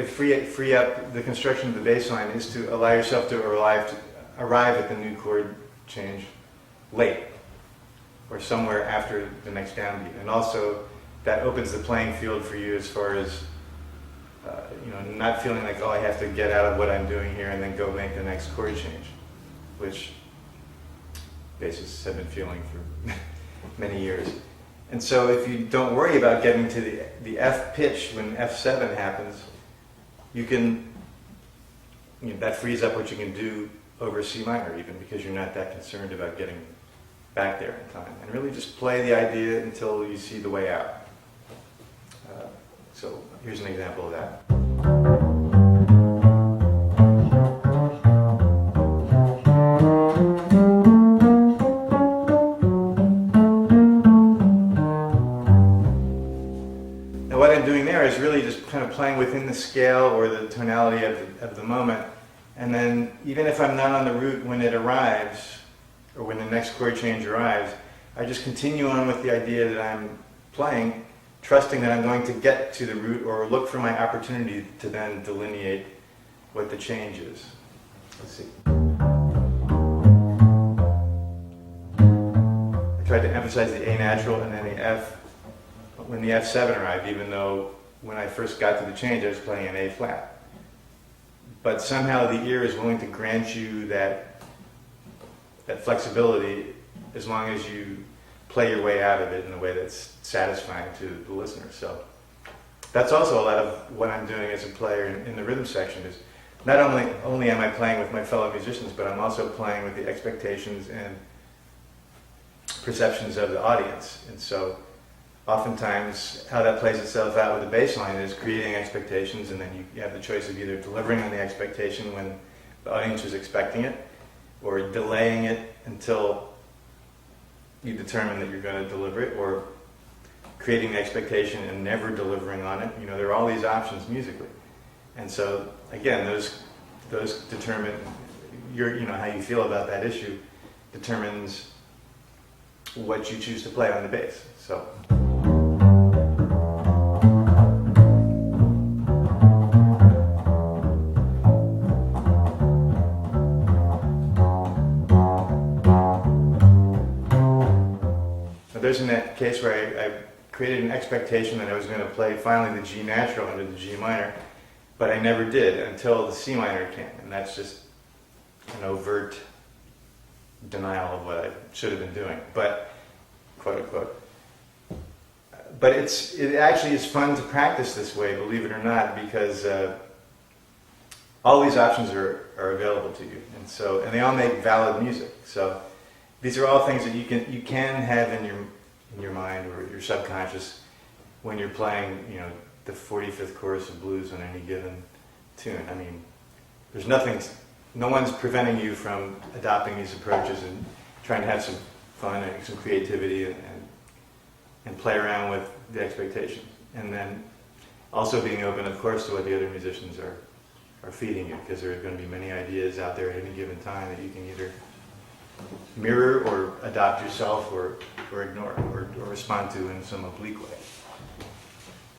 to free up the construction of the bass line is to allow yourself to arrive at the new chord change late, or somewhere after the next downbeat. And also, that opens the playing field for you as far as not feeling like, oh, I have to get out of what I'm doing here and then go make the next chord change, which bassists have been feeling for many years. And so if you don't worry about getting to the F pitch when F7 happens, you can, that frees up what you can do over C minor even, because you're not that concerned about getting back there in time. And really just play the idea until you see the way out. So here's an example of that. Now what I'm doing there is really just kind of playing within the scale or the tonality of the moment. And then even if I'm not on the root when it arrives, or when the next chord change arrives, I just continue on with the idea that I'm playing, trusting that I'm going to get to the root or look for my opportunity to then delineate what the change is. Let's see. I tried to emphasize the A natural and then the F when the F7 arrived, even though when I first got to the change I was playing an A flat. But somehow the ear is willing to grant you that flexibility as long as you play your way out of it in a way that's satisfying to the listener. So that's also a lot of what I'm doing as a player in the rhythm section is not only am I playing with my fellow musicians, but I'm also playing with the expectations and perceptions of the audience. And so oftentimes how that plays itself out with the bass line is creating expectations, and then you have the choice of either delivering on the expectation when the audience is expecting it, or delaying it until you determine that you're going to deliver it, or creating the expectation and never delivering on it. There are all these options musically. And so, again, those determine how you feel about that issue determines what you choose to play on the bass. So. There's in that case where I created an expectation that I was going to play finally the G natural under the G minor, but I never did until the C minor came, and that's just an overt denial of what I should have been doing, but quote unquote. But it actually is fun to practice this way, believe it or not, because all these options are available to you, and they all make valid music. So these are all things that you can have in your mind or your subconscious when you're playing, the 45th chorus of blues on any given tune. I mean, no one's preventing you from adopting these approaches and trying to have some fun and some creativity and play around with the expectations. And then also being open, of course, to what the other musicians are feeding you, because there are going to be many ideas out there at any given time that you can either mirror or adopt yourself or ignore or respond to in some oblique way.